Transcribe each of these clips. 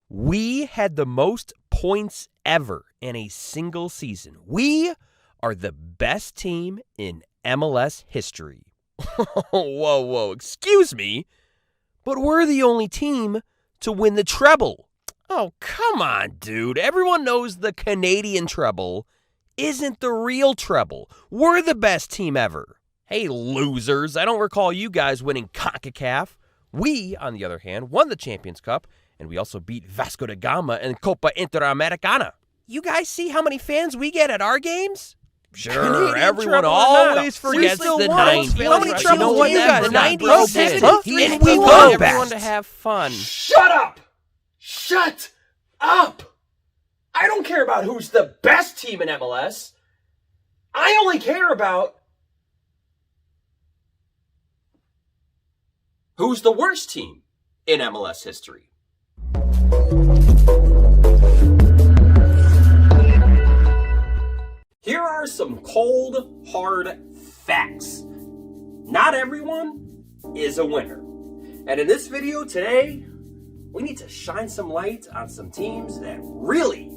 We had the most points ever in a single season. We are the best team in MLS history. Whoa, excuse me, but we're the only team to win the treble. Oh, come on, dude. Everyone knows the Canadian treble isn't the real treble. We're the best team ever. Hey, losers, I don't recall you guys winning CONCACAF. We, on the other hand, won the Champions Cup, and we also beat Vasco da Gama in Copa Interamericana. You guys see how many fans we get at our games? Sure, Canadian everyone treble always or not. forgets We still the won. 90s. How many trebles do you got? never The got 90s? broken. And we We want won. everyone to have fun. Shut up! Shut up! I don't care about who's the best team in MLS. I only care about who's the worst team in MLS history. Here are some cold, hard facts. Not everyone is a winner. And in this video today, we need to shine some light on some teams that really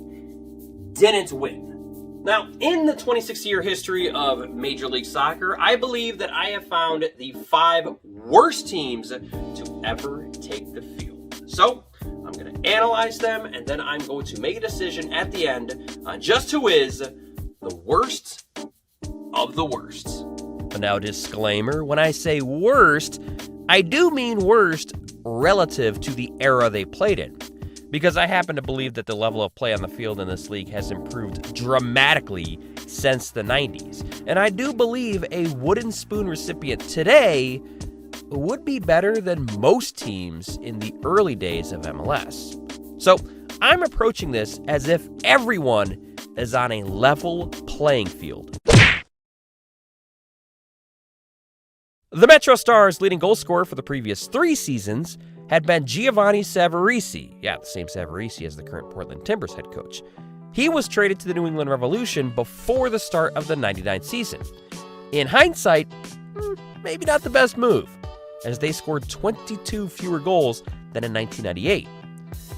didn't win. Now, in the 26-year history of Major League Soccer, I believe that I have found the 5 worst teams to ever take the field. So, I'm going to analyze them, and then I'm going to make a decision at the end on just who is the worst of the worst. Now, disclaimer, when I say worst, I do mean worst relative to the era they played in, because I happen to believe that the level of play on the field in this league has improved dramatically since the 90s. And I do believe a wooden spoon recipient today would be better than most teams in the early days of MLS. So I'm approaching this as if everyone is on a level playing field. The MetroStars' leading goal scorer for the previous 3 seasons had been Giovanni Savarese. Yeah, the same Savarese as the current Portland Timbers head coach. He was traded to the New England Revolution before the start of the 99 season. In hindsight, maybe not the best move, as they scored 22 fewer goals than in 1998.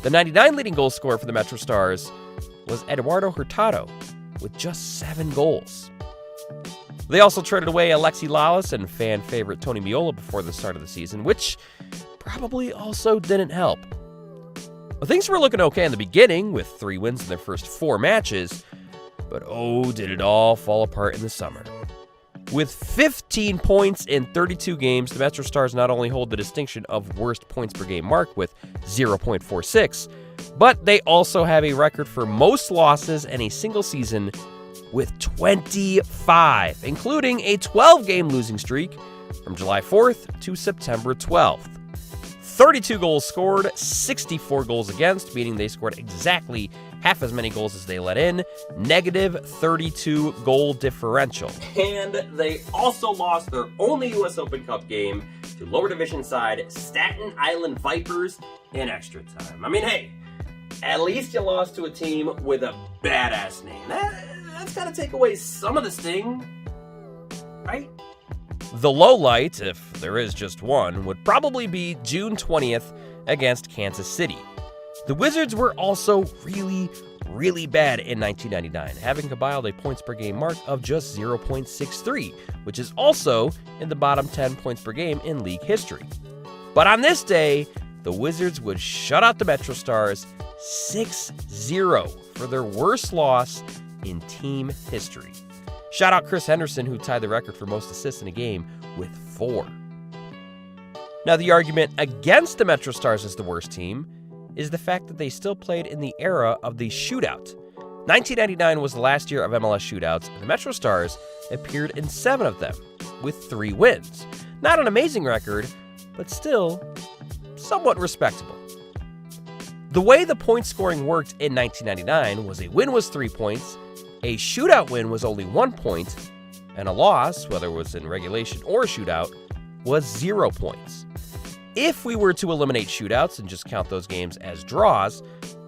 The 99 leading goal scorer for the MetroStars was Eduardo Hurtado, with just 7 goals. They also traded away Alexi Lalas and fan favorite Tony Meola before the start of the season, which probably also didn't help. Well, things were looking okay in the beginning, with 3 wins in their first 4 matches, but oh, did it all fall apart in the summer. With 15 points in 32 games, the MetroStars not only hold the distinction of worst points per game mark with 0.46, but they also have a record for most losses in a single season with 25, including a 12-game losing streak from July 4th to September 12th. 32 goals scored, 64 goals against, meaning they scored exactly half as many goals as they let in, negative 32 goal differential. And they also lost their only U.S. Open Cup game to lower division side Staten Island Vipers in extra time. I mean, hey, at least you lost to a team with a badass name. That's got to take away some of the sting, right? The low light, if there is just one, would probably be June 20th against Kansas City. The Wizards were also really bad in 1999, having compiled a points per game mark of just 0.63, which is also in the bottom 10 points per game in league history. But on this day, the Wizards would shut out the MetroStars 6-0 for their worst loss in team history. Shout out Chris Henderson, who tied the record for most assists in a game with 4. Now, the argument against the MetroStars as the worst team is the fact that they still played in the era of the shootout. 1999 was the last year of MLS shootouts, and the MetroStars appeared in 7 of them, with 3 wins. Not an amazing record, but still somewhat respectable. The way the point scoring worked in 1999 was a win was 3 points, a shootout win was only 1 point, and a loss, whether it was in regulation or shootout, was 0 points. If we were to eliminate shootouts and just count those games as draws,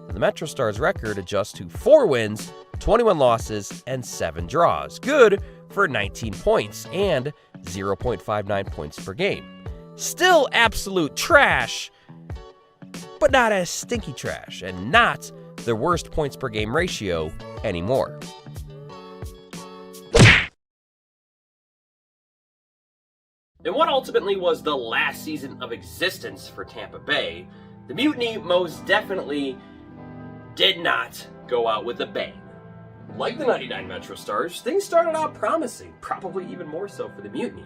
then the MetroStars record adjusts to 4 wins, 21 losses, and 7 draws. Good for 19 points and 0.59 points per game. Still absolute trash, but not as stinky trash, and not the worst points per game ratio anymore. In what ultimately was the last season of existence for Tampa Bay, the Mutiny most definitely did not go out with a bang. Like the 99 MetroStars, things started out promising, probably even more so for the Mutiny.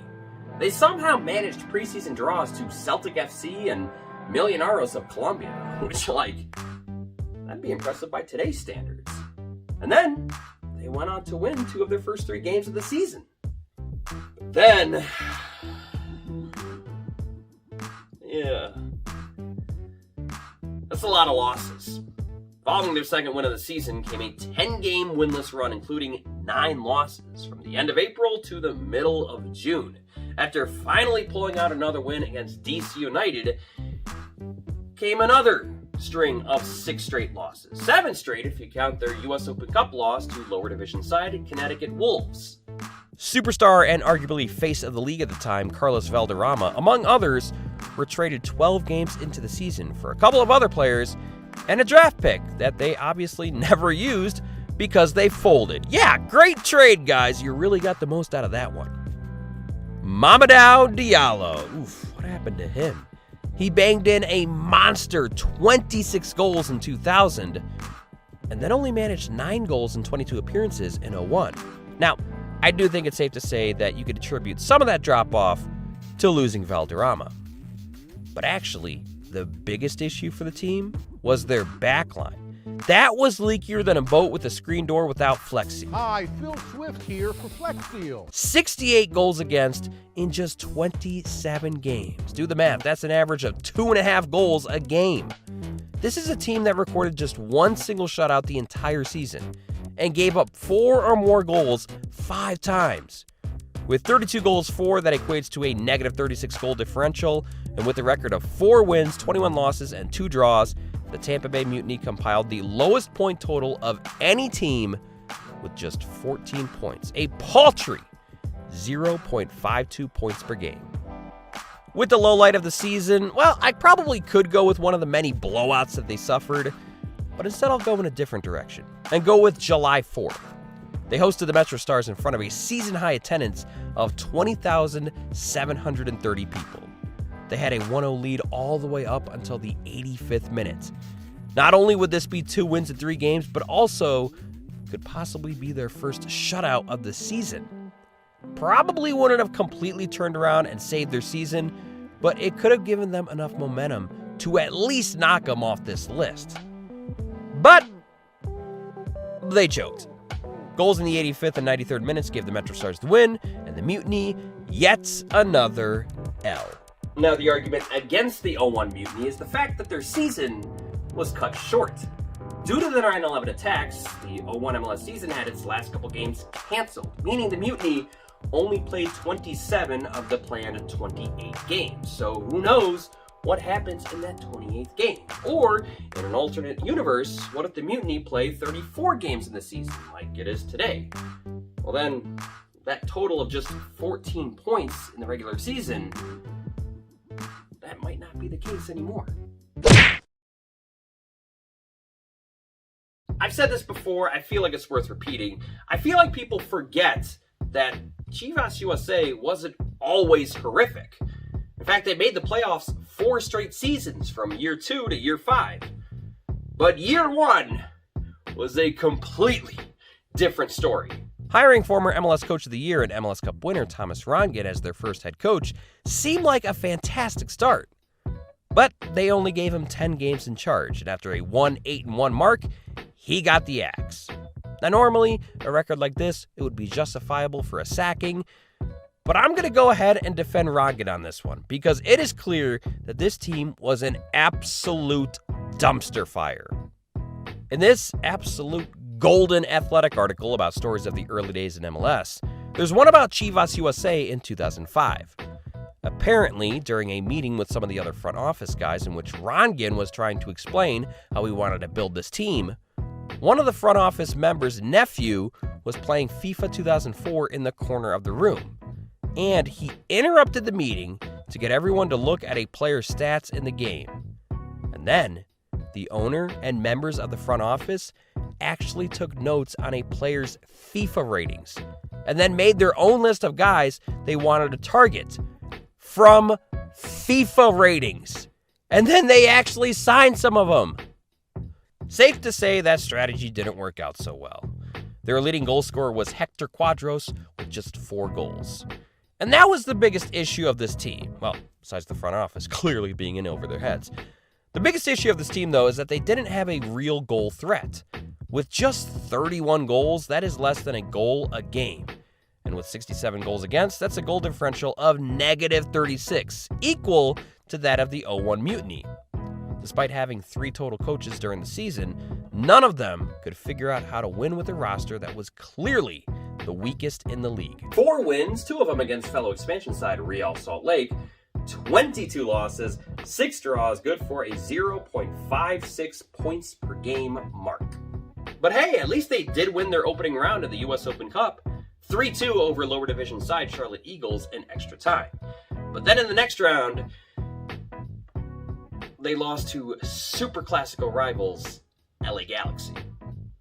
They somehow managed preseason draws to Celtic FC and Millonarios of Colombia, which, that'd be impressive by today's standards. And then, they went on to win 2 of their first 3 games of the season. But then, that's a lot of losses. Following their second win of the season came a 10-game winless run, including 9 losses from the end of April to the middle of June. After finally pulling out another win against DC United, came another string of 6 straight losses. 7 straight if you count their US Open Cup loss to lower division side Connecticut Wolves. Superstar and arguably face of the league at the time, Carlos Valderrama, among others, were traded 12 games into the season for a couple of other players and a draft pick that they obviously never used because they folded. Yeah, great trade, guys. You really got the most out of that one. Mamadou Diallo. Oof, what happened to him? He banged in a monster 26 goals in 2000 and then only managed 9 goals in 22 appearances in 01. Now, I do think it's safe to say that you could attribute some of that drop-off to losing Valderrama. But actually, the biggest issue for the team was their backline. That was leakier than a boat with a screen door without flexing. Hi, Phil Swift here for FlexSteel. 68 goals against in just 27 games. Do the math, that's an average of 2.5 goals a game. This is a team that recorded just 1 single shutout the entire season and gave up 4 or more goals 5 times. With 32 goals for, that equates to a negative 36 goal differential, and with a record of 4 wins, 21 losses, and 2 draws, the Tampa Bay Mutiny compiled the lowest point total of any team with just 14 points, a paltry 0.52 points per game. With the low light of the season, well, I probably could go with one of the many blowouts that they suffered, but instead I'll go in a different direction and go with July 4th. They hosted the MetroStars in front of a season-high attendance of 20,730 people. They had a 1-0 lead all the way up until the 85th minute. Not only would this be 2 wins in 3 games, but also could possibly be their first shutout of the season. Probably wouldn't have completely turned around and saved their season, but it could have given them enough momentum to at least knock them off this list. But they choked. Goals in the 85th and 93rd minutes gave the MetroStars the win, and the Mutiny yet another L. Now, the argument against the 01 Mutiny is the fact that their season was cut short. Due to the 9/11 attacks, the 01 MLS season had its last couple games canceled, meaning the Mutiny only played 27 of the planned 28 games. So who knows what happens in that 28th game? Or, in an alternate universe, what if the Mutiny play 34 games in the season, like it is today? Well then, that total of just 14 points in the regular season, that might not be the case anymore. I've said this before, I feel like it's worth repeating. I feel like people forget that Chivas USA wasn't always horrific. In fact, they made the playoffs 4 straight seasons from year 2 to year 5. But year 1 was a completely different story. Hiring former MLS Coach of the Year and MLS Cup winner Thomas Rongen as their first head coach seemed like a fantastic start. But they only gave him 10 games in charge, and after a 1-8-1 mark, he got the axe. Now normally, a record like this, it would be justifiable for a sacking, but I'm going to go ahead and defend Rongen on this one, because it is clear that this team was an absolute dumpster fire. In this absolute golden athletic article about stories of the early days in MLS, there's one about Chivas USA in 2005. Apparently, during a meeting with some of the other front office guys in which Rongen was trying to explain how he wanted to build this team, one of the front office members' nephew was playing FIFA 2004 in the corner of the room, and he interrupted the meeting to get everyone to look at a player's stats in the game. And then the owner and members of the front office actually took notes on a player's FIFA ratings and then made their own list of guys they wanted to target from FIFA ratings. And then they actually signed some of them. Safe to say that strategy didn't work out so well. Their leading goal scorer was Hector Quadros with just 4 goals. And that was the biggest issue of this team. Well, besides the front office clearly being in over their heads. The biggest issue of this team, though, is that they didn't have a real goal threat. With just 31 goals, that is less than a goal a game. And with 67 goals against, that's a goal differential of -36, equal to that of the 0-1 Mutiny. Despite having 3 total coaches during the season, none of them could figure out how to win with a roster that was clearly the weakest in the league. 4 wins, 2 of them against fellow expansion side Real Salt Lake, 22 losses, 6 draws, good for a 0.56 points per game mark. But hey, at least they did win their opening round of the US Open Cup, 3-2 over lower division side Charlotte Eagles in extra time. But then in the next round, they lost to Super Classico rivals LA Galaxy.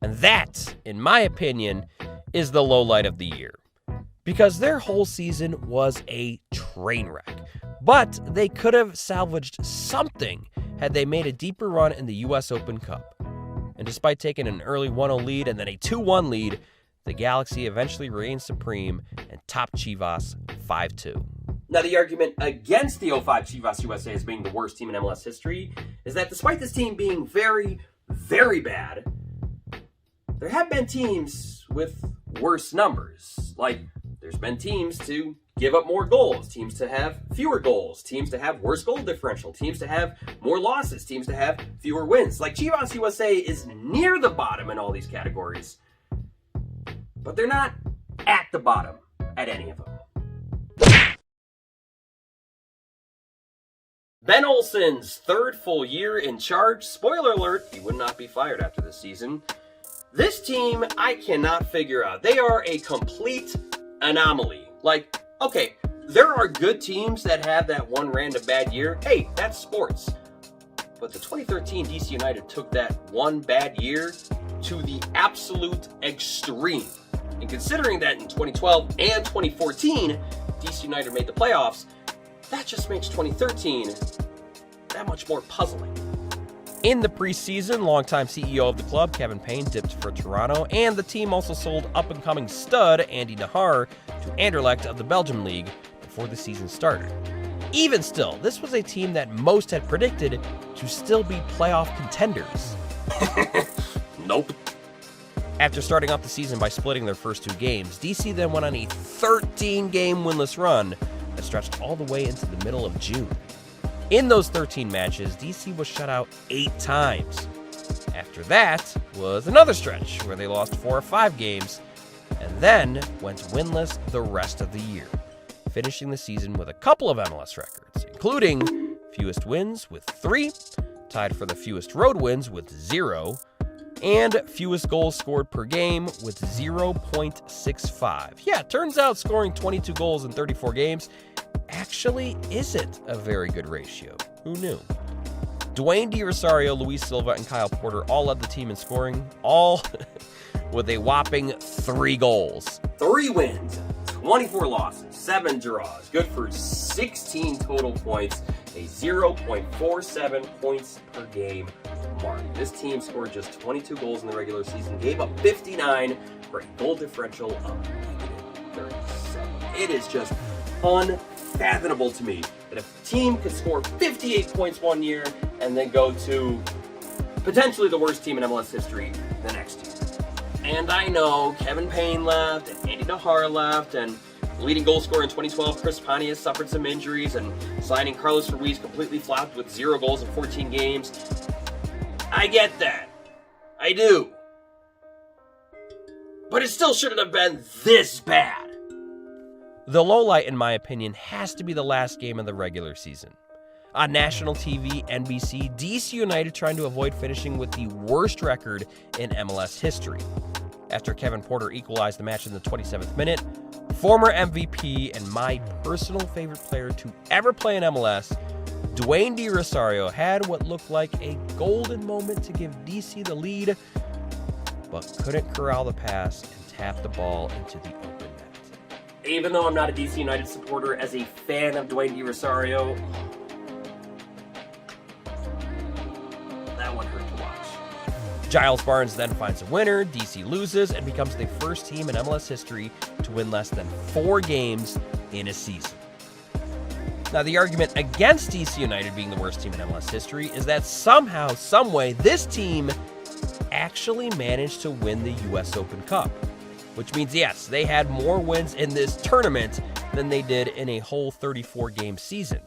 And that, in my opinion, is the low light of the year. Because their whole season was a train wreck. But they could have salvaged something had they made a deeper run in the US Open Cup. And despite taking an early 1-0 lead and then a 2-1 lead, the Galaxy eventually reigned supreme and topped Chivas 5-2. Now, the argument against the 05 Chivas USA as being the worst team in MLS history is that despite this team being very, very bad, there have been teams with worse numbers. Like, there's been teams to give up more goals, teams to have fewer goals, teams to have worse goal differential, teams to have more losses, teams to have fewer wins. Like, Chivas USA is near the bottom in all these categories, but they're not at the bottom at any of them. Ben Olsen's third full year in charge. Spoiler alert, he would not be fired after this season. This team, I cannot figure out. They are a complete anomaly. Like, okay, there are good teams that have that one random bad year. Hey, that's sports. But the 2013 DC United took that one bad year to the absolute extreme. And considering that in 2012 and 2014, DC United made the playoffs, that just makes 2013 that much more puzzling. In the preseason, longtime CEO of the club, Kevin Payne, dipped for Toronto, and the team also sold up-and-coming stud Andy Nahar to Anderlecht of the Belgium League before the season started. Even still, this was a team that most had predicted to still be playoff contenders. Nope. After starting off the season by splitting their first 2 games, DC then went on a 13-game winless run that stretched all the way into the middle of June. In those 13 matches, DC was shut out 8 times. After that was another stretch where they lost 4 or 5 games and then went winless the rest of the year, finishing the season with a couple of MLS records, including fewest wins with 3, tied for the fewest road wins with 0, and fewest goals scored per game with 0.65. Yeah, turns out scoring 22 goals in 34 games actually isn't a very good ratio. Who knew? Dwayne De Rosario, Luis Silva, and Kyle Porter all led the team in scoring, all with a whopping 3 goals. 3 wins, 24 losses, 7 draws, good for 16 total points, a 0.47 points per game mark. This team scored just 22 goals in the regular season, gave up 59 for a goal differential of -37. It is just unfathomable to me that a team could score 58 points one year and then go to potentially the worst team in MLS history the next year. And I know Kevin Payne left, and Andy Nahar left, and leading goal scorer in 2012, Chris Pontius, suffered some injuries, and signing Carlos Ruiz completely flopped with 0 goals in 14 games. I get that. I do. But it still shouldn't have been this bad. The lowlight, in my opinion, has to be the last game of the regular season. On national TV, NBC, DC United trying to avoid finishing with the worst record in MLS history. After Kevin Porter equalized the match in the 27th minute, former MVP and my personal favorite player to ever play in MLS, Dwayne De Rosario had what looked like a golden moment to give DC the lead, but couldn't corral the pass and tap the ball into the open net. Even though I'm not a DC United supporter, as a fan of Dwayne De Rosario, that one hurt to watch. Giles Barnes then finds a winner, DC loses, and becomes the first team in MLS history to win less than 4 games in a season. Now, the argument against DC United being the worst team in MLS history is that somehow, someway, this team actually managed to win the US Open Cup. Which means, yes, they had more wins in this tournament than they did in a whole 34-game season.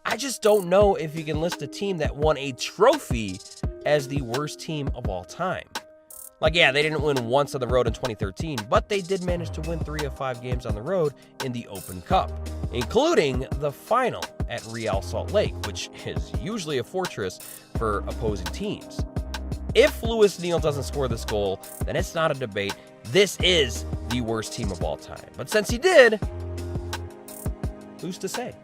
I just don't know if you can list a team that won a trophy as the worst team of all time. Like, yeah, they didn't win once on the road in 2013, but they did manage to win 3 of 5 games on the road in the Open Cup, including the final at Real Salt Lake, which is usually a fortress for opposing teams. If Luis Neal doesn't score this goal, then it's not a debate. This is the worst team of all time. But since he did, who's to say?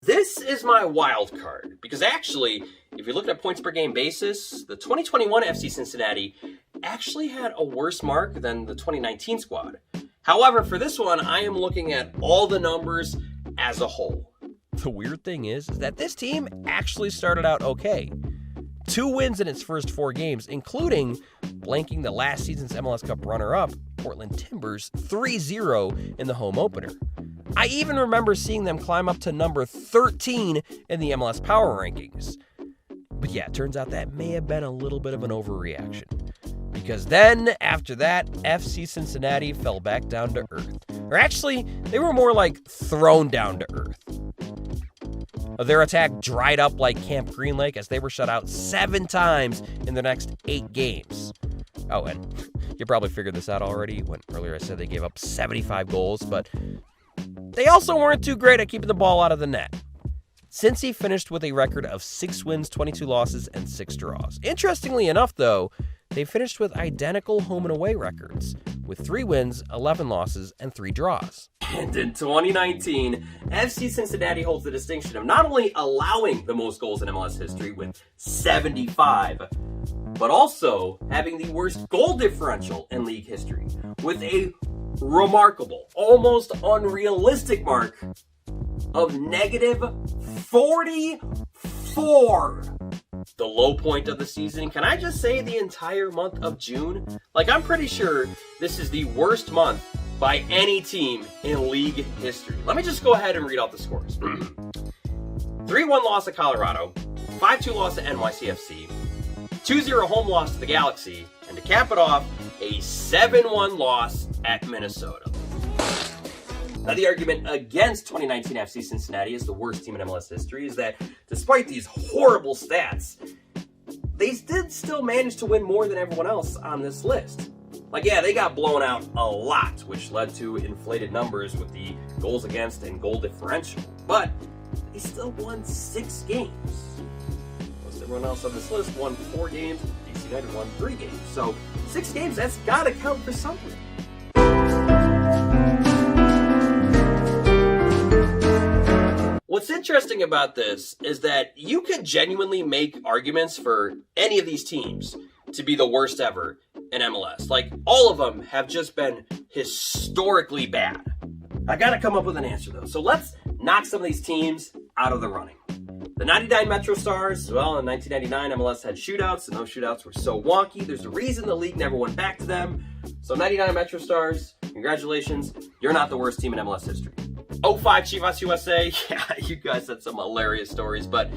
This is my wild card, because actually, if you're looking at points per game basis, the 2021 FC Cincinnati actually had a worse mark than the 2019 squad. However, for this one, I am looking at all the numbers as a whole. The weird thing is that this team actually started out okay. 2 wins in its first 4 games, including blanking the last season's MLS Cup runner-up, Portland Timbers, 3-0 in the home opener. I even remember seeing them climb up to number 13 in the MLS Power Rankings. But yeah, it turns out that may have been a little bit of an overreaction. Because then, after that, FC Cincinnati fell back down to earth. Or actually, they were more like thrown down to earth. Their attack dried up like Camp Green Lake as they were shut out 7 times in the next 8 games. Oh, and you probably figured this out already when earlier I said they gave up 75 goals, but they also weren't too great at keeping the ball out of the net. Cincy finished with a record of 6 wins, 22 losses, and 6 draws. Interestingly enough, though, they finished with identical home and away records, with 3 wins, 11 losses, and 3 draws. And in 2019, FC Cincinnati holds the distinction of not only allowing the most goals in MLS history with 75, but also having the worst goal differential in league history with a remarkable, almost unrealistic mark of -44. The low point of the season, can I just say the entire month of June? Like, I'm pretty sure this is the worst month by any team in league history. Let me just go ahead and read out the scores. 3-1 loss to Colorado, 5-2 loss to NYCFC, 2-0 home loss to the Galaxy, and to cap it off, a 7-1 loss at Minnesota. Now, the argument against 2019 FC Cincinnati as the worst team in MLS history is that despite these horrible stats, they did still manage to win more than everyone else on this list. Like, yeah, they got blown out a lot, which led to inflated numbers with the goals against and goal differential. But they still won 6 games. Most everyone else on this list won 4 games. DC United won 3 games. So 6 games, that's got to count for something. What's interesting about this is that you could genuinely make arguments for any of these teams to be the worst ever in MLS. Like, all of them have just been historically bad. I gotta come up with an answer, though. So let's knock some of these teams out of the running. The 99 MetroStars, well, in 1999, MLS had shootouts, and those shootouts were so wonky, there's a reason the league never went back to them. So 99 MetroStars, congratulations, you're not the worst team in MLS history. 05 Chivas USA, yeah, you guys had some hilarious stories, but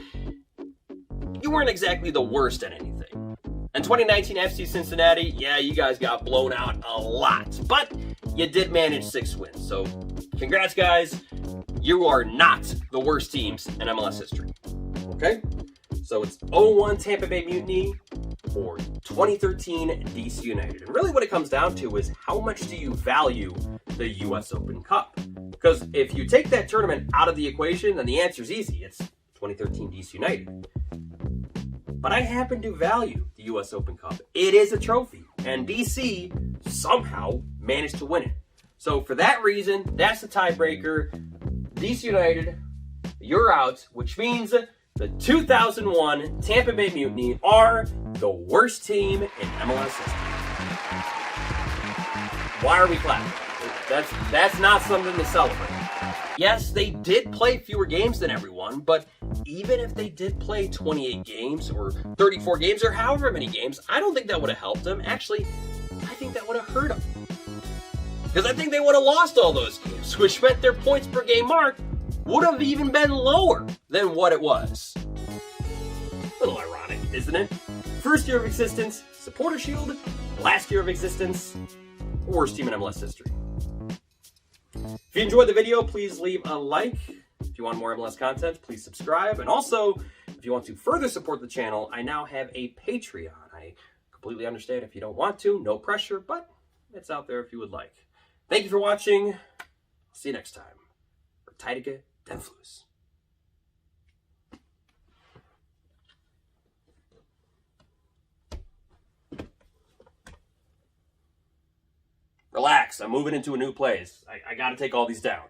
you weren't exactly the worst at anything. And 2019 FC Cincinnati, yeah, you guys got blown out a lot, but you did manage 6 wins. So congrats, guys. You are not the worst teams in MLS history. Okay? So it's 01 Tampa Bay Mutiny or 2013 DC United. And really what it comes down to is how much do you value the US Open Cup? Because if you take that tournament out of the equation, then the answer is easy. It's 2013 DC United. But I happen to value the US Open Cup. It is a trophy, and DC somehow managed to win it. So for that reason, that's the tiebreaker. DC United, you're out, which means the 2001 Tampa Bay Mutiny are the worst team in MLS history. Why are we clapping? That's not something to celebrate. Yes, they did play fewer games than everyone, but even if they did play 28 games or 34 games or however many games, I don't think that would have helped them. Actually, I think that would have hurt them. Because I think they would have lost all those games, which meant their points per game mark would have even been lower than what it was. A little ironic, isn't it? First year of existence, Supporter Shield. Last year of existence, worst team in MLS history. If you enjoyed the video, please leave a like. If you want more MLS content, please subscribe. And also, if you want to further support the channel, I now have a Patreon. I completely understand if you don't want to, no pressure, but it's out there if you would like. Thank you for watching. See you next time. Verteidige den Fluss. Relax, I'm moving into a new place. I gotta take all these down.